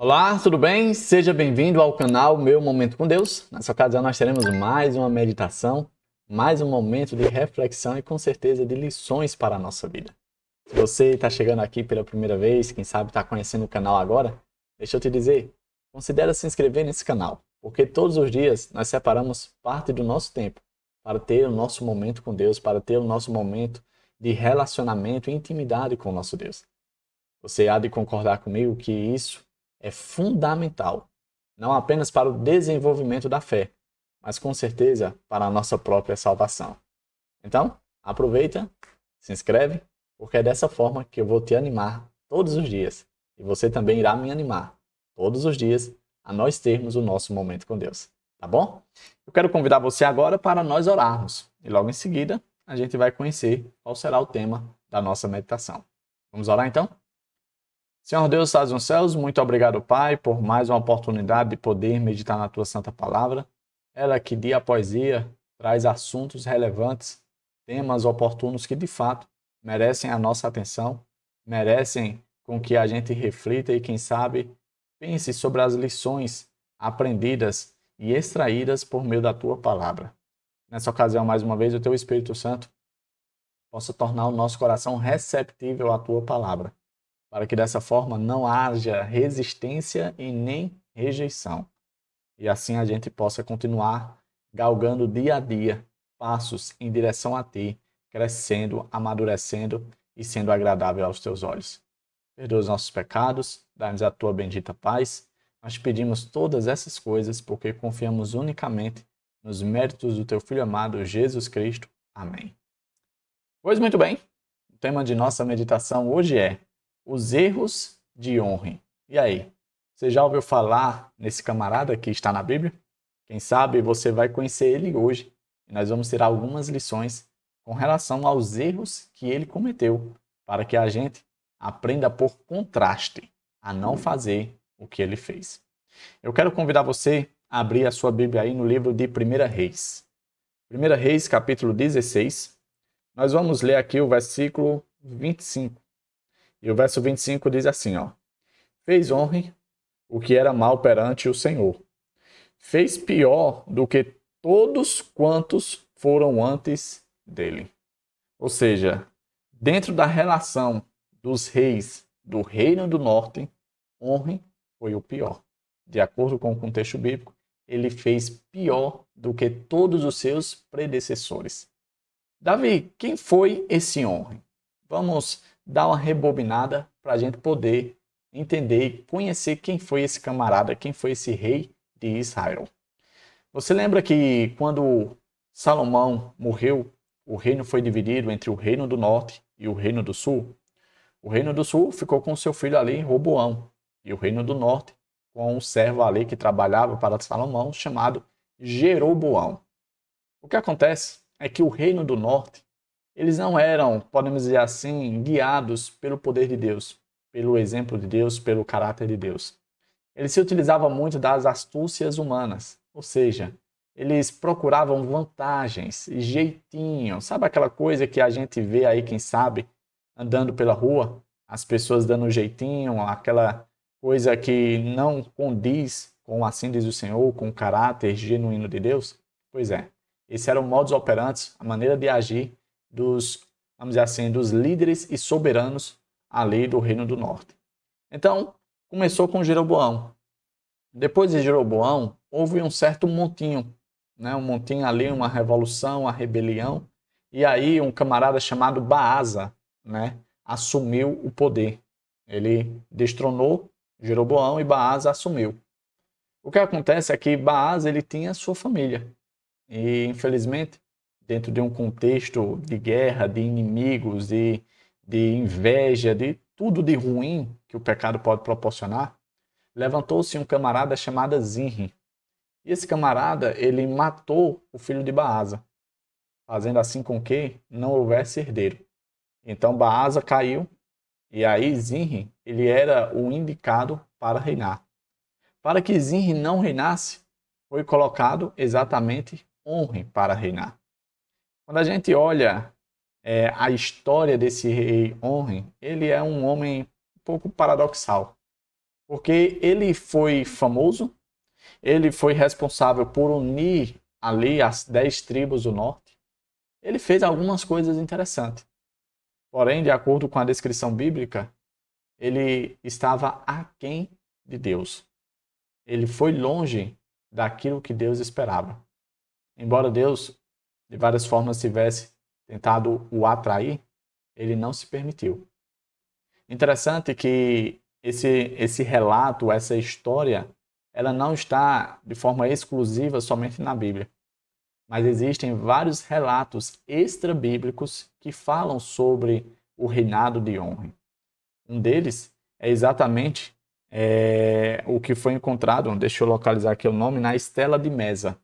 Olá, tudo bem? Seja bem-vindo ao canal Meu Momento com Deus. Nessa ocasião nós teremos mais uma meditação, mais um momento de reflexão e com certeza de lições para a nossa vida. Se você está chegando aqui pela primeira vez, quem sabe está conhecendo o canal agora, deixa eu te dizer, considere se inscrever nesse canal, porque todos os dias nós separamos parte do nosso tempo para ter o nosso momento com Deus, para ter o nosso momento de relacionamento e intimidade com o nosso Deus. Você há de concordar comigo que isso é fundamental, não apenas para o desenvolvimento da fé, mas com certeza para a nossa própria salvação. Então, aproveita, se inscreve, porque é dessa forma que eu vou te animar todos os dias. E você também irá me animar todos os dias a nós termos o nosso momento com Deus. Tá bom? Eu quero convidar você agora para nós orarmos. E logo em seguida, a gente vai conhecer qual será o tema da nossa meditação. Vamos orar então? Senhor Deus, estás nos céus, muito obrigado, Pai, por mais uma oportunidade de poder meditar na Tua Santa Palavra. Ela que dia após dia traz assuntos relevantes, temas oportunos que de fato merecem a nossa atenção, merecem com que a gente reflita e, quem sabe, pense sobre as lições aprendidas e extraídas por meio da Tua Palavra. Nessa ocasião, mais uma vez, o Teu Espírito Santo possa tornar o nosso coração receptível à Tua Palavra, para que dessa forma não haja resistência e nem rejeição. E assim a gente possa continuar galgando dia a dia passos em direção a Ti, crescendo, amadurecendo e sendo agradável aos Teus olhos. Perdoa os nossos pecados, dá-nos a Tua bendita paz. Nós pedimos todas essas coisas porque confiamos unicamente nos méritos do Teu Filho amado, Jesus Cristo. Amém. Pois muito bem, o tema de nossa meditação hoje é os erros de honra. E aí, você já ouviu falar nesse camarada que está na Bíblia? Quem sabe você vai conhecer ele hoje e nós vamos ter algumas lições com relação aos erros que ele cometeu, para que a gente aprenda por contraste a não fazer o que ele fez. Eu quero convidar você a abrir a sua Bíblia aí no livro de 1 Reis. 1 Reis, capítulo 16. Nós vamos ler aqui o versículo 25. E o verso 25 diz assim, ó: Fez honra o que era mal perante o Senhor. Fez pior do que todos quantos foram antes dele. Ou seja, dentro da relação dos reis do Reino do Norte, honra foi o pior. De acordo com o contexto bíblico, ele fez pior do que todos os seus predecessores. Davi, quem foi esse homem? Vamos dar uma rebobinada para a gente poder entender e conhecer quem foi esse camarada, quem foi esse rei de Israel. Você lembra que quando Salomão morreu, o reino foi dividido entre o reino do norte e o reino do sul? O reino do sul ficou com seu filho ali, Roboão, e o reino do norte com um servo ali que trabalhava para Salomão, chamado Jeroboão. O que acontece é que o reino do norte, eles não eram, podemos dizer assim, guiados pelo poder de Deus, pelo exemplo de Deus, pelo caráter de Deus. Eles se utilizavam muito das astúcias humanas, ou seja, eles procuravam vantagens, jeitinho, sabe aquela coisa que a gente vê aí, quem sabe, andando pela rua, as pessoas dando um jeitinho, aquela coisa que não condiz com, assim diz o Senhor, com o caráter genuíno de Deus? Pois é, esse era o modus operandi, a maneira de agir dos, vamos dizer assim, dos líderes e soberanos ali do Reino do Norte. Então, começou com Jeroboão. Depois de Jeroboão, houve um certo montinho, né? Um montinho ali, uma revolução, uma rebelião, e aí um camarada chamado Baasa, né, assumiu o poder. Ele destronou Jeroboão e Baasa assumiu. O que acontece é que Baasa ele tinha sua família. E, infelizmente, dentro de um contexto de guerra, de inimigos, de inveja, de tudo de ruim que o pecado pode proporcionar, levantou-se um camarada chamado Zinri. E esse camarada, ele matou o filho de Baasa, fazendo assim com que não houvesse herdeiro. Então Baasa caiu, e aí Zinri, ele era o indicado para reinar. Para que Zinri não reinasse, foi colocado exatamente Onre para reinar. Quando a gente olha a história desse rei Onre, ele é um homem um pouco paradoxal. Porque ele foi famoso, ele foi responsável por unir ali as 10 tribos do norte. Ele fez algumas coisas interessantes. Porém, de acordo com a descrição bíblica, ele estava aquém de Deus. Ele foi longe daquilo que Deus esperava. Embora Deus, de várias formas, tivesse tentado o atrair, ele não se permitiu. Interessante que esse relato, essa história, ela não está de forma exclusiva somente na Bíblia. Mas existem vários relatos extra-bíblicos que falam sobre o reinado de Onri. Um deles é exatamente o que foi encontrado, deixa eu localizar aqui o nome, na Estela de Mesa.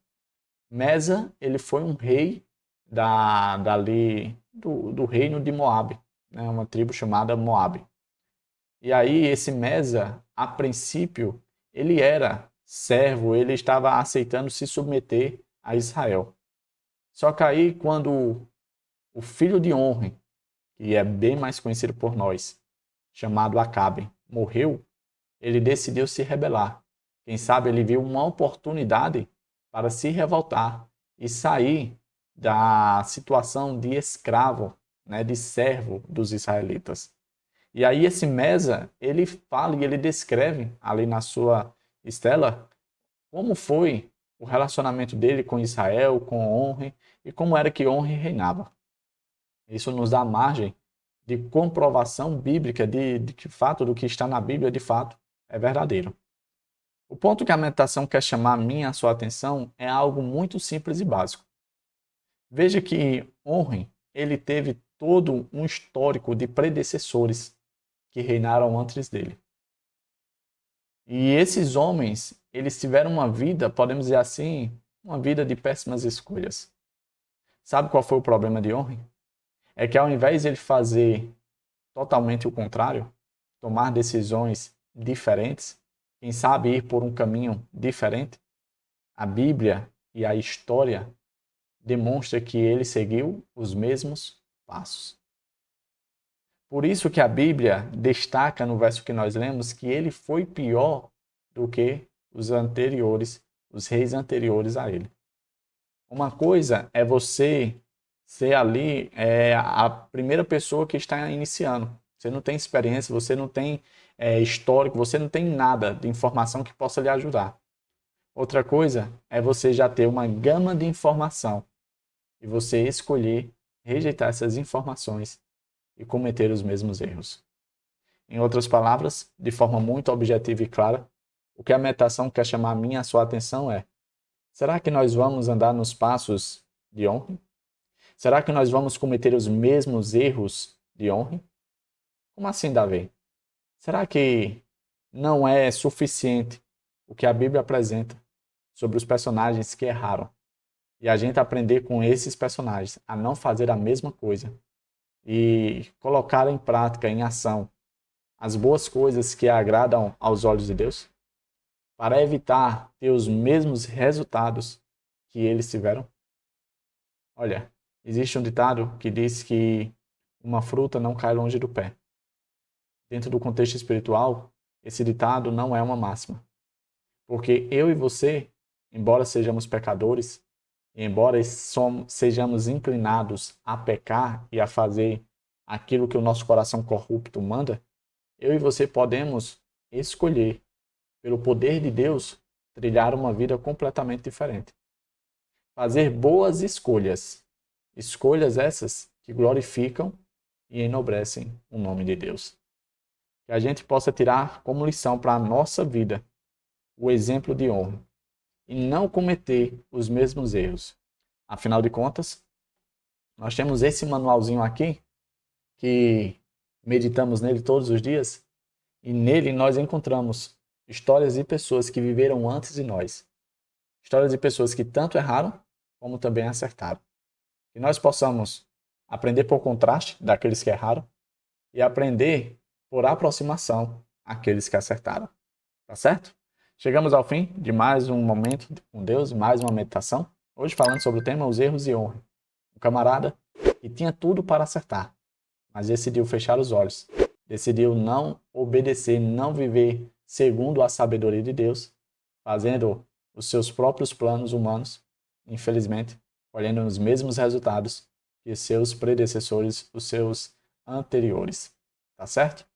Mesa, ele foi um rei do reino de Moabe, né? Uma tribo chamada Moabe. E aí esse Mesa, a princípio, ele era servo, ele estava aceitando se submeter a Israel. Só que aí quando o filho de Onri, que é bem mais conhecido por nós, chamado Acabe, morreu, ele decidiu se rebelar. Quem sabe ele viu uma oportunidade para se revoltar e sair da situação de escravo, né, de servo dos israelitas. E aí esse Mesa, ele fala e ele descreve ali na sua estela como foi o relacionamento dele com Israel, com Onri, e como era que Onri reinava. Isso nos dá margem de comprovação bíblica de que fato do que está na Bíblia de fato é verdadeiro. O ponto que a meditação quer chamar a minha e a sua atenção é algo muito simples e básico. Veja que Onri, ele teve todo um histórico de predecessores que reinaram antes dele. E esses homens, eles tiveram uma vida, podemos dizer assim, uma vida de péssimas escolhas. Sabe qual foi o problema de Onri? É que ao invés de ele fazer totalmente o contrário, tomar decisões diferentes, quem sabe ir por um caminho diferente, a Bíblia e a história demonstra que ele seguiu os mesmos passos. Por isso que a Bíblia destaca no verso que nós lemos que ele foi pior do que os anteriores, os reis anteriores a ele. Uma coisa é você ser ali a primeira pessoa que está iniciando. Você não tem experiência, você não tem histórico, você não tem nada de informação que possa lhe ajudar. Outra coisa é você já ter uma gama de informação e você escolher rejeitar essas informações e cometer os mesmos erros. Em outras palavras, de forma muito objetiva e clara, o que a meditação quer chamar a minha e a sua atenção é: será que nós vamos andar nos passos de Onri? Será que nós vamos cometer os mesmos erros de Onri? Como assim, Davi? Será que não é suficiente o que a Bíblia apresenta sobre os personagens que erraram e a gente aprender com esses personagens a não fazer a mesma coisa e colocar em prática, em ação, as boas coisas que agradam aos olhos de Deus, para evitar ter os mesmos resultados que eles tiveram? Olha, existe um ditado que diz que uma fruta não cai longe do pé. Dentro do contexto espiritual, esse ditado não é uma máxima. Porque eu e você, embora sejamos pecadores, e embora sejamos inclinados a pecar e a fazer aquilo que o nosso coração corrupto manda, eu e você podemos escolher, pelo poder de Deus, trilhar uma vida completamente diferente. Fazer boas escolhas. Escolhas essas que glorificam e enobrecem o nome de Deus. Que a gente possa tirar como lição para a nossa vida o exemplo de honra e não cometer os mesmos erros. Afinal de contas, nós temos esse manualzinho aqui que meditamos nele todos os dias e nele nós encontramos histórias de pessoas que viveram antes de nós. Histórias de pessoas que tanto erraram como também acertaram. Que nós possamos aprender por contraste daqueles que erraram e aprender por aproximação aqueles que acertaram. Tá certo? Chegamos ao fim de mais um momento com Deus, mais uma meditação. Hoje falando sobre o tema os erros e honra. Um camarada que tinha tudo para acertar, mas decidiu fechar os olhos. Decidiu não obedecer, não viver segundo a sabedoria de Deus, fazendo os seus próprios planos humanos, infelizmente, colhendo os mesmos resultados que seus predecessores, os seus anteriores. Tá certo?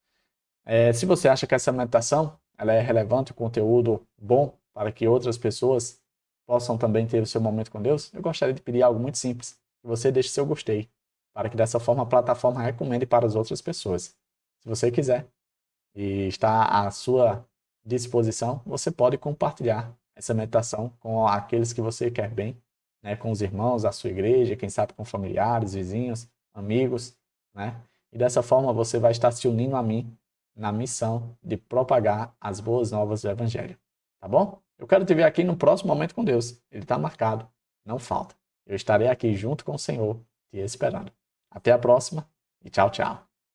Se você acha que essa meditação ela é relevante, um conteúdo bom para que outras pessoas possam também ter o seu momento com Deus, eu gostaria de pedir algo muito simples, que você deixe seu gostei, para que dessa forma a plataforma recomende para as outras pessoas. Se você quiser e está à sua disposição, você pode compartilhar essa meditação com aqueles que você quer bem, né, com os irmãos da sua igreja, quem sabe com familiares, vizinhos, amigos, né? E dessa forma você vai estar se unindo a mim na missão de propagar as boas novas do Evangelho. Tá bom? Eu quero te ver aqui no próximo momento com Deus. Ele está marcado. Não falta. Eu estarei aqui junto com o Senhor, te esperando. Até a próxima e tchau, tchau.